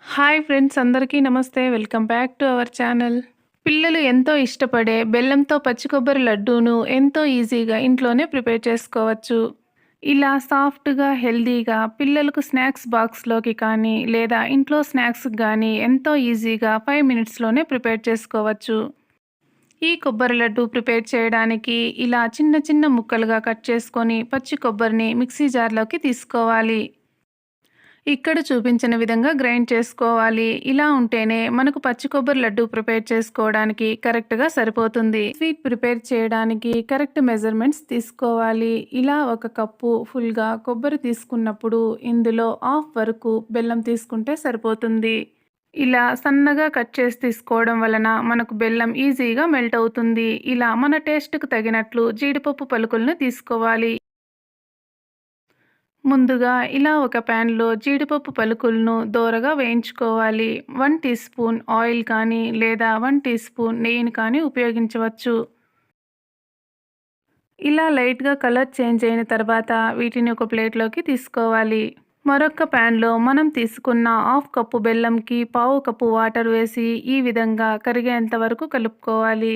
Hi friends అందరికీ నమస్తే. Welcome back to our channel. పిల్లలు ఎంతో ఇష్టపడే బెల్లంతో పచ్చి కొబ్బరి లడ్డూను ఎంతో ఈజీగా ఇంట్లోనే ప్రిపేర్ చేసుకోవచ్చు. ఇలా సాఫ్ట్‌గా, హెల్తీగా పిల్లలకు స్నాక్స్ బాక్స్‌లోకి కానీ, లేదా ఇంట్లో స్నాక్స్‌కి గానీ ఎంతో ఈజీగా 5 మినిట్స్‌లోనే ప్రిపేర్ చేసుకోవచ్చు. ఈ కొబ్బరి లడ్డు ప్రిపేర్ చేయడానికి ఇలా చిన్న చిన్న ముక్కలుగా కట్ చేసుకొని పచ్చి కొబ్బరిని మిక్సీ జార్‌లోకి తీసుకోవాలి. ఇక్కడ చూపించిన విధంగా గ్రైండ్ చేసుకోవాలి. ఇలా ఉంటేనే మనకు పచ్చి కొబ్బరి లడ్డు ప్రిపేర్ చేసుకోవడానికి కరెక్ట్‌గా సరిపోతుంది. స్వీట్ ప్రిపేర్ చేయడానికి కరెక్ట్ మెజర్‌మెంట్స్ తీసుకోవాలి. ఇలా ఒక కప్పు ఫుల్‌గా కొబ్బరి తీసుకున్నప్పుడు ఇందులో హాఫ్ వరకు బెల్లం తీసుకుంటే సరిపోతుంది. ఇలా సన్నగా కట్ చేసి తీసుకోవడం వలన మనకు బెల్లం ఈజీగా మెల్ట్ అవుతుంది. ఇలా మన టేస్ట్‌కు తగినట్లు జీడిపప్పు పలుకులను తీసుకోవాలి. ముందుగా ఇలా ఒక ప్యాన్లో జీడిపప్పు పలుకులను దోరగా వేయించుకోవాలి. 1 టీ స్పూన్ ఆయిల్ కానీ లేదా 1 టీ స్పూన్ నెయ్యిని కానీ ఉపయోగించవచ్చు. ఇలా లైట్గా కలర్ చేంజ్ అయిన తర్వాత వీటిని ఒక ప్లేట్లోకి తీసుకోవాలి. మరొక ప్యాన్లో మనం తీసుకున్న హాఫ్ కప్పు బెల్లంకి పావు కప్పు వాటర్ వేసి ఈ విధంగా కరిగేంత వరకు కలుపుకోవాలి.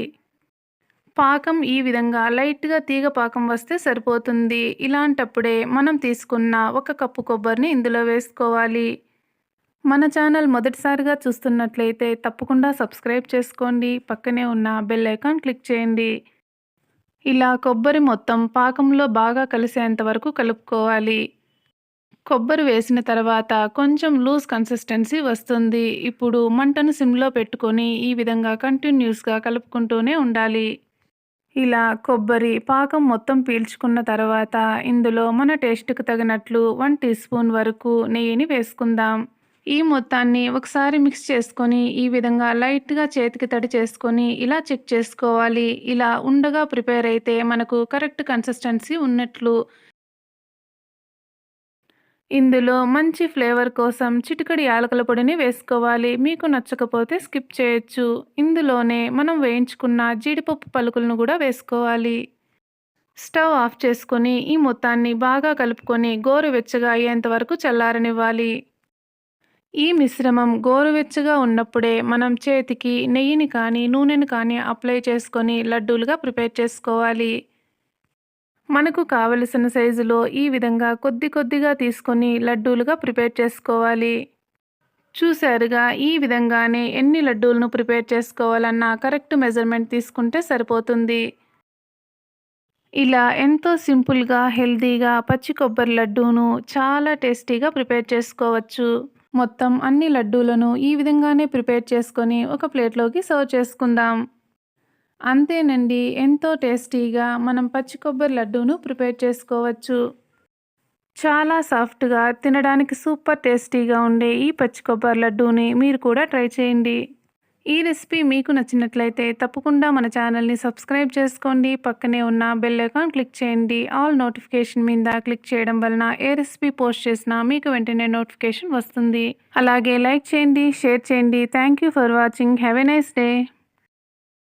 పాకం ఈ విధంగా లైట్‌గా తీగ పాకం వస్తే సరిపోతుంది. ఇలాంటప్పుడే మనం తీసుకున్న ఒక కప్పు కొబ్బరిని ఇందులో వేసుకోవాలి. మన ఛానల్ మొదటిసారిగా చూస్తున్నట్లయితే తప్పకుండా సబ్స్క్రైబ్ చేసుకోండి. పక్కనే ఉన్న బెల్ ఐకాన్ క్లిక్ చేయండి. ఇలా కొబ్బరి మొత్తం పాకంలో బాగా కలిసేంత వరకు కలుపుకోవాలి. కొబ్బరి వేసిన తర్వాత కొంచెం లూజ్ కన్సిస్టెన్సీ వస్తుంది. ఇప్పుడు మంటను సిమ్‌లో పెట్టుకొని ఈ విధంగా కంటిన్యూస్‌గా కలుపుకుంటూనే ఉండాలి. ఇలా కొబ్బరి పాకం మొత్తం పీల్చుకున్న తర్వాత ఇందులో మన టేస్ట్‌కు తగినట్లు 1 టీ స్పూన్ వరకు నెయ్యిని వేసుకుందాం. ఈ మొత్తాన్ని ఒకసారి మిక్స్ చేసుకొని ఈ విధంగా లైట్‌గా చేతికి తడి చేసుకొని ఇలా చెక్ చేసుకోవాలి. ఇలా ఉండగా ప్రిపేర్ అయితే మనకు కరెక్ట్ కన్సిస్టెన్సీ ఉన్నట్లు. ఇందులో మంచి ఫ్లేవర్ కోసం చిటికెడు యాలకుల పొడిని వేసుకోవాలి. మీకు నచ్చకపోతే స్కిప్ చేయొచ్చు. ఇందులోనే మనం వేయించుకున్న జీడిపప్పు పలుకులను కూడా వేసుకోవాలి. స్టవ్ ఆఫ్ చేసుకొని ఈ మొత్తాన్ని బాగా కలుపుకొని గోరువెచ్చగా అయ్యేంత వరకు చల్లారనివ్వాలి. ఈ మిశ్రమం గోరువెచ్చగా ఉన్నప్పుడే మనం చేతికి నెయ్యిని కానీ నూనెని కానీ అప్లై చేసుకొని లడ్డూలుగా ప్రిపేర్ చేసుకోవాలి. మనకు కావలసిన సైజులో ఈ విధంగా కొద్ది కొద్దిగా తీసుకొని లడ్డూలుగా ప్రిపేర్ చేసుకోవాలి. చూశారుగా, ఈ విధంగానే ఎన్ని లడ్డూలను ప్రిపేర్ చేసుకోవాలన్నా కరెక్ట్ మెజర్మెంట్ తీసుకుంటే సరిపోతుంది. ఇలా ఎంతో సింపుల్గా, హెల్తీగా పచ్చి కొబ్బరి లడ్డూను చాలా టేస్టీగా ప్రిపేర్ చేసుకోవచ్చు. మొత్తం అన్ని లడ్డూలను ఈ విధంగానే ప్రిపేర్ చేసుకొని ఒక ప్లేట్లోకి సర్వ్ చేసుకుందాం. అంతేనండి, ఎంతో టేస్టీగా మనం పచ్చి కొబ్బరి లడ్డూను ప్రిపేర్ చేసుకోవచ్చు. చాలా సాఫ్ట్‌గా తినడానికి సూపర్ టేస్టీగా ఉండే ఈ పచ్చి కొబ్బరి లడ్డూని మీరు కూడా ట్రై చేయండి. ఈ రెసిపీ మీకు నచ్చినట్లయితే తప్పకుండా మన ఛానల్‌ని సబ్స్క్రైబ్ చేసుకోండి. పక్కనే ఉన్న బెల్ ఐకాన్ క్లిక్ చేయండి. ఆల్ నోటిఫికేషన్ మీద క్లిక్ చేయడం వలన ఏ రెసిపీ పోస్ట్ చేసినా మీకు వెంటనే నోటిఫికేషన్ వస్తుంది. అలాగే లైక్ చేయండి, షేర్ చేయండి. Thank you for watching. Have a nice day.